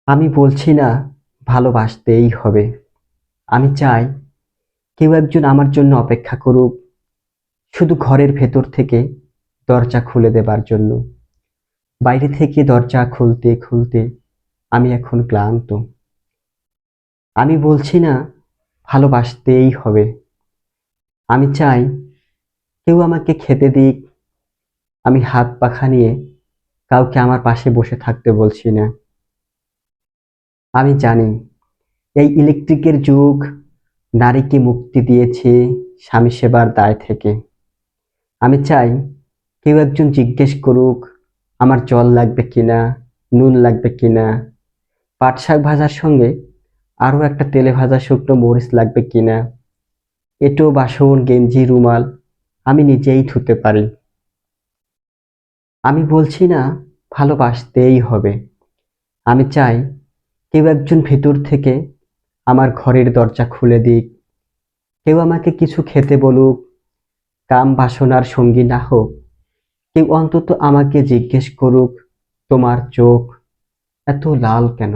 আমি বলছি না ভালোবাসতেই হবে। আমি চাই কেউ একজন আমার জন্য অপেক্ষা করুক, শুধু ঘরের ভেতর থেকে দরজা খুলে দেবার জন্য। বাইরে থেকে দরজা খুলতে খুলতে আমি এখন ক্লান্ত। আমি বলছি না ভালোবাসতেই হবে। আমি চাই কেউ আমাকে খেতে দিক। আমি হাত পাখা নিয়ে কাউকে আমার পাশে বসে থাকতে বলছি না। আমি জানি এই ইলেকট্রিকের যুগ নারীকে মুক্তি দিয়েছে স্বামী সেবার দায় থেকে। আমি চাই কেউ একজন জিজ্ঞেস করুক আমার জল লাগবে কিনা, নুন লাগবে কিনা, পাট শাক ভাজার সঙ্গে আরো একটা তেলে ভাজা শুকনো মরিচ লাগবে কিনা। এঁটো বাসন গেঞ্জি রুমাল আমি নিজেই ধুতে পারি। আমি বলছি না ভালোবাসতেই হবে। আমি চাই কেউ একজন ভেতর থেকে আমার ঘরের দরজা খুলে দিক, কেউ আমাকে কিছু খেতে বলুক, কাম বাসনার সঙ্গী না হোক, কেউ অন্তত আমাকে জিজ্ঞেস করুক তোমার চোখ এত লাল কেন।